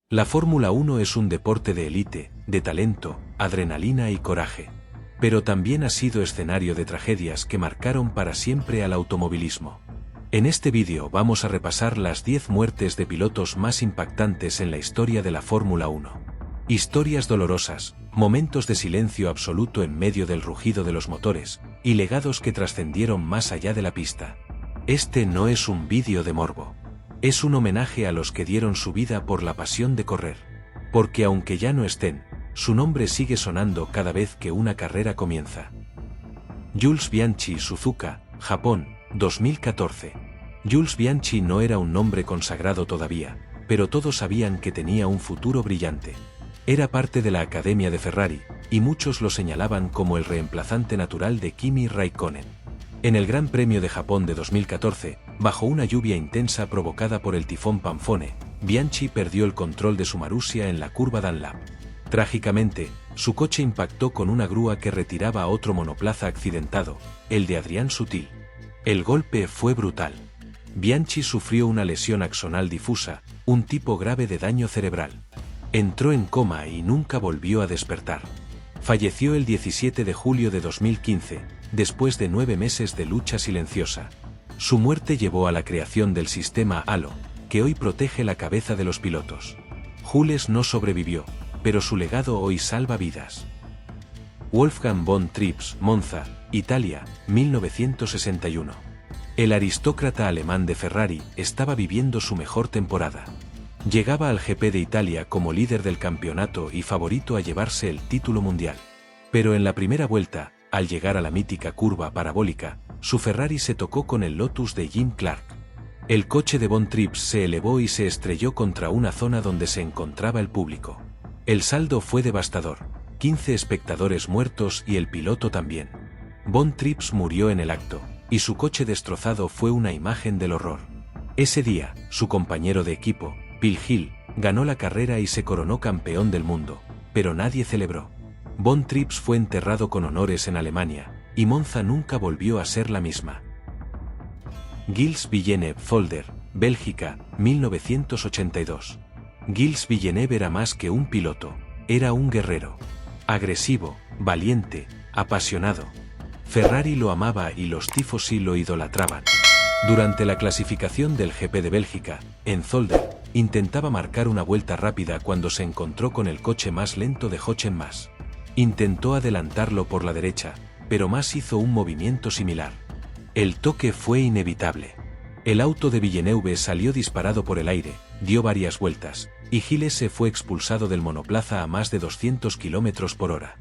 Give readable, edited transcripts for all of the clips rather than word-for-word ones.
La Fórmula 1 es un deporte de élite, de talento, adrenalina y coraje. Pero también ha sido escenario de tragedias que marcaron para siempre al automovilismo. En este vídeo vamos a repasar las 10 muertes de pilotos más impactantes en la historia de la Fórmula 1. Historias dolorosas, momentos de silencio absoluto en medio del rugido de los motores, y legados que trascendieron más allá de la pista. Este no es un vídeo de morbo. Es un homenaje a los que dieron su vida por la pasión de correr. Porque aunque ya no estén, su nombre sigue sonando cada vez que una carrera comienza. Jules Bianchi, Suzuka, Japón, 2014. Jules Bianchi no era un nombre consagrado todavía, pero todos sabían que tenía un futuro brillante. Era parte de la Academia de Ferrari, y muchos lo señalaban como el reemplazante natural de Kimi Räikkönen. En el Gran Premio de Japón de 2014, bajo una lluvia intensa provocada por el tifón Pamphone, Bianchi perdió el control de su Marussia en la curva Dunlap. Trágicamente, su coche impactó con una grúa que retiraba a otro monoplaza accidentado, el de Adrian Sutil. El golpe fue brutal. Bianchi sufrió una lesión axonal difusa, un tipo grave de daño cerebral. Entró en coma y nunca volvió a despertar. Falleció el 17 de julio de 2015, después de 9 meses de lucha silenciosa. Su muerte llevó a la creación del sistema Halo, que hoy protege la cabeza de los pilotos. Jules no sobrevivió, pero su legado hoy salva vidas. Wolfgang von Trips, Monza, Italia, 1961. El aristócrata alemán de Ferrari estaba viviendo su mejor temporada. Llegaba al GP de Italia como líder del campeonato y favorito a llevarse el título mundial. Pero en la primera vuelta, al llegar a la mítica curva parabólica, su Ferrari se tocó con el Lotus de Jim Clark. El coche de von Trips se elevó y se estrelló contra una zona donde se encontraba el público. El saldo fue devastador, 15 espectadores muertos y el piloto también. Von Trips murió en el acto, y su coche destrozado fue una imagen del horror. Ese día, su compañero de equipo, Bill Hill, ganó la carrera y se coronó campeón del mundo, pero nadie celebró. Von Trips fue enterrado con honores en Alemania, y Monza nunca volvió a ser la misma. Gilles Villeneuve-Folder, Bélgica, 1982. Gilles Villeneuve era más que un piloto, era un guerrero. Agresivo, valiente, apasionado. Ferrari lo amaba y los tifosi lo idolatraban. Durante la clasificación del GP de Bélgica, en Zolder, intentaba marcar una vuelta rápida cuando se encontró con el coche más lento de Jochen Mass. Intentó adelantarlo por la derecha, pero Mass hizo un movimiento similar. El toque fue inevitable. El auto de Villeneuve salió disparado por el aire, dio varias vueltas, y Gilles se fue expulsado del monoplaza a más de 200 km por hora.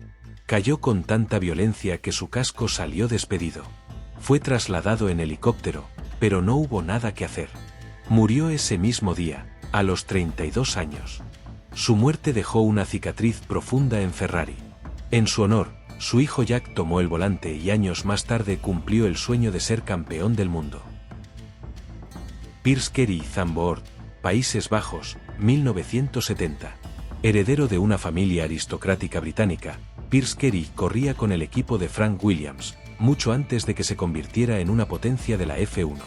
Cayó con tanta violencia que su casco salió despedido. Fue trasladado en helicóptero, pero no hubo nada que hacer. Murió ese mismo día, a los 32 años. Su muerte dejó una cicatriz profunda en Ferrari. En su honor, su hijo Jack tomó el volante y años más tarde cumplió el sueño de ser campeón del mundo. Piers Kerry Zandvoort, Países Bajos, 1970. Heredero de una familia aristocrática británica, Piers Kerry corría con el equipo de Frank Williams, mucho antes de que se convirtiera en una potencia de la F1.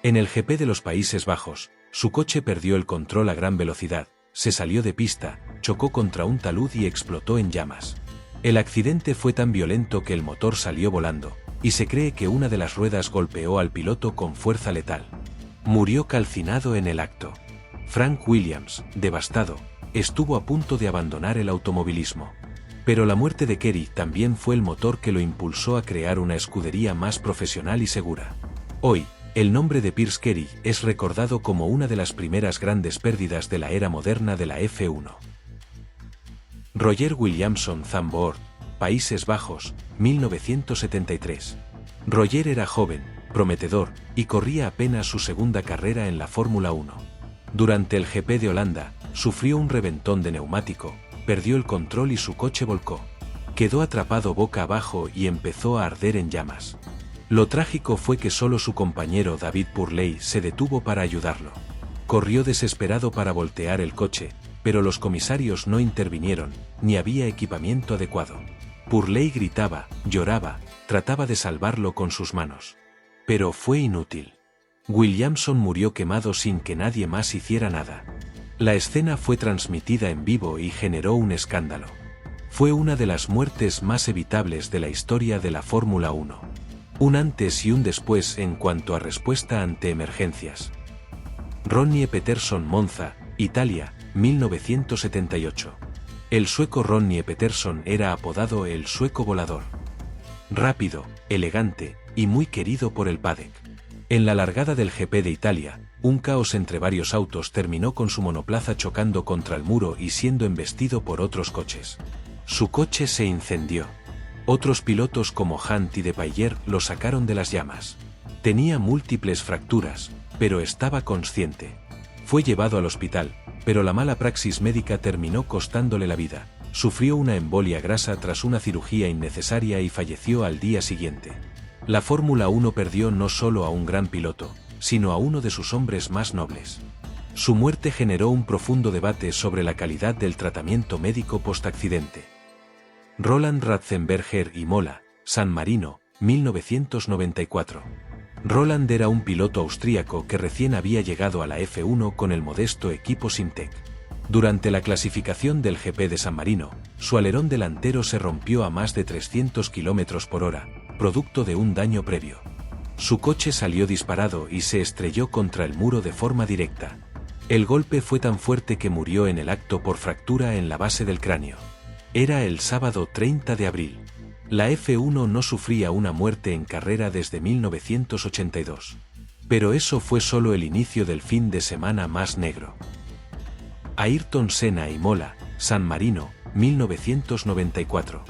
En el GP de los Países Bajos, su coche perdió el control a gran velocidad, se salió de pista, chocó contra un talud y explotó en llamas. El accidente fue tan violento que el motor salió volando, y se cree que una de las ruedas golpeó al piloto con fuerza letal. Murió calcinado en el acto. Frank Williams, devastado, estuvo a punto de abandonar el automovilismo. Pero la muerte de Kerry también fue el motor que lo impulsó a crear una escudería más profesional y segura. Hoy, el nombre de Piers Kerry es recordado como una de las primeras grandes pérdidas de la era moderna de la F1. Roger Williamson Zandvoort, Países Bajos, 1973. Roger era joven, prometedor, y corría apenas su segunda carrera en la Fórmula 1. Durante el GP de Holanda, sufrió un reventón de neumático, perdió el control y su coche volcó. Quedó atrapado boca abajo y empezó a arder en llamas. Lo trágico fue que solo su compañero David Purley se detuvo para ayudarlo. Corrió desesperado para voltear el coche, pero los comisarios no intervinieron, ni había equipamiento adecuado. Purley gritaba, lloraba, trataba de salvarlo con sus manos. Pero fue inútil. Williamson murió quemado sin que nadie más hiciera nada. La escena fue transmitida en vivo y generó un escándalo. Fue una de las muertes más evitables de la historia de la Fórmula 1. Un antes y un después en cuanto a respuesta ante emergencias. Ronnie Peterson, Monza, Italia, 1978. El sueco Ronnie Peterson era apodado el sueco volador. Rápido, elegante y muy querido por el paddock. En la largada del GP de Italia, un caos entre varios autos terminó con su monoplaza chocando contra el muro y siendo embestido por otros coches. Su coche se incendió. Otros pilotos como Hunt y Depailler lo sacaron de las llamas. Tenía múltiples fracturas, pero estaba consciente. Fue llevado al hospital, pero la mala praxis médica terminó costándole la vida. Sufrió una embolia grasa tras una cirugía innecesaria y falleció al día siguiente. La Fórmula 1 perdió no solo a un gran piloto, sino a uno de sus hombres más nobles. Su muerte generó un profundo debate sobre la calidad del tratamiento médico post-accidente. Roland Ratzenberger, Imola, San Marino, 1994. Roland era un piloto austríaco que recién había llegado a la F1 con el modesto equipo Simtek. Durante la clasificación del GP de San Marino, su alerón delantero se rompió a más de 300 km por hora, producto de un daño previo. Su coche salió disparado y se estrelló contra el muro de forma directa. El golpe fue tan fuerte que murió en el acto por fractura en la base del cráneo. Era el sábado 30 de abril. La F1 no sufría una muerte en carrera desde 1982. Pero eso fue solo el inicio del fin de semana más negro. Ayrton Senna, Imola, San Marino, 1994.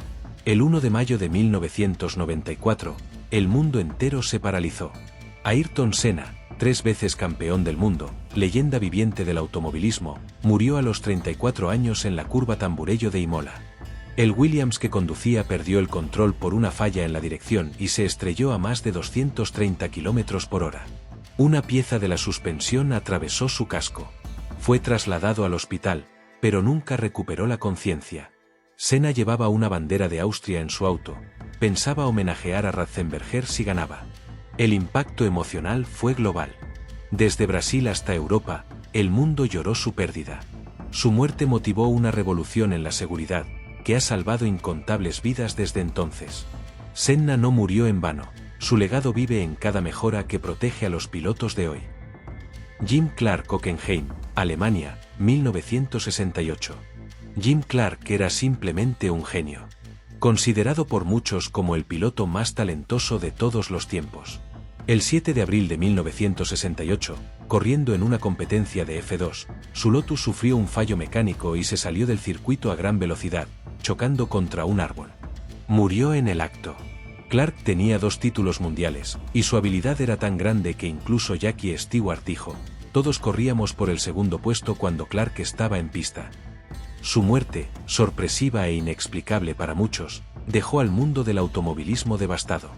El 1 de mayo de 1994, el mundo entero se paralizó. Ayrton Senna, 3 veces campeón del mundo, leyenda viviente del automovilismo, murió a los 34 años en la curva Tamburello de Imola. El Williams que conducía perdió el control por una falla en la dirección y se estrelló a más de 230 km por hora. Una pieza de la suspensión atravesó su casco. Fue trasladado al hospital, pero nunca recuperó la conciencia. Senna llevaba una bandera de Austria en su auto. Pensaba homenajear a Ratzenberger si ganaba. El impacto emocional fue global. Desde Brasil hasta Europa, el mundo lloró su pérdida. Su muerte motivó una revolución en la seguridad, que ha salvado incontables vidas desde entonces. Senna no murió en vano, su legado vive en cada mejora que protege a los pilotos de hoy. Jim Clark, Hockenheim, Alemania, 1968. Jim Clark era simplemente un genio. Considerado por muchos como el piloto más talentoso de todos los tiempos. El 7 de abril de 1968, corriendo en una competencia de F2, su Lotus sufrió un fallo mecánico y se salió del circuito a gran velocidad, chocando contra un árbol. Murió en el acto. Clark tenía 2 títulos mundiales, y su habilidad era tan grande que incluso Jackie Stewart dijo: "Todos corríamos por el segundo puesto cuando Clark estaba en pista". Su muerte, sorpresiva e inexplicable para muchos, dejó al mundo del automovilismo devastado.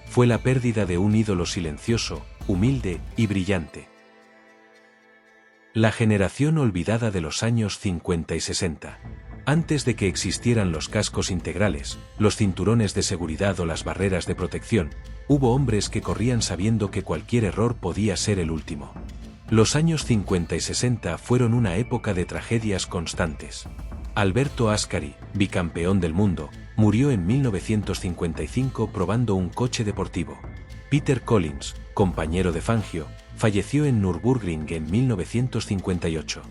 Fue la pérdida de un ídolo silencioso, humilde y brillante. La generación olvidada de los años 50 y 60. Antes de que existieran los cascos integrales, los cinturones de seguridad o las barreras de protección, hubo hombres que corrían sabiendo que cualquier error podía ser el último. Los años 50 y 60 fueron una época de tragedias constantes. Alberto Ascari, bicampeón del mundo, murió en 1955 probando un coche deportivo. Peter Collins, compañero de Fangio, falleció en Nürburgring en 1958.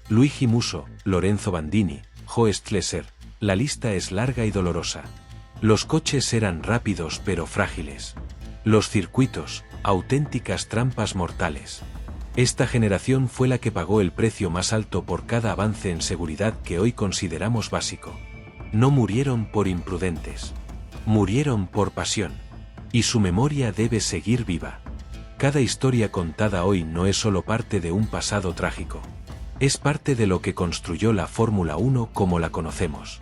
Luigi Musso, Lorenzo Bandini, Joe Schlesser, la lista es larga y dolorosa. Los coches eran rápidos pero frágiles. Los circuitos, auténticas trampas mortales. Esta generación fue la que pagó el precio más alto por cada avance en seguridad que hoy consideramos básico. No murieron por imprudentes. Murieron por pasión. Y su memoria debe seguir viva. Cada historia contada hoy no es solo parte de un pasado trágico. Es parte de lo que construyó la Fórmula 1 como la conocemos.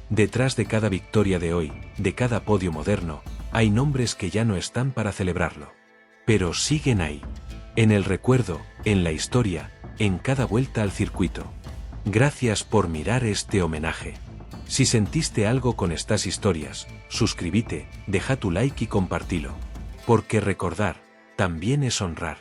Detrás de cada victoria de hoy, de cada podio moderno, hay nombres que ya no están para celebrarlo. Pero siguen ahí. En el recuerdo, en la historia, en cada vuelta al circuito. Gracias por mirar este homenaje. Si sentiste algo con estas historias, suscríbete, deja tu like y compartilo. Porque recordar, también es honrar.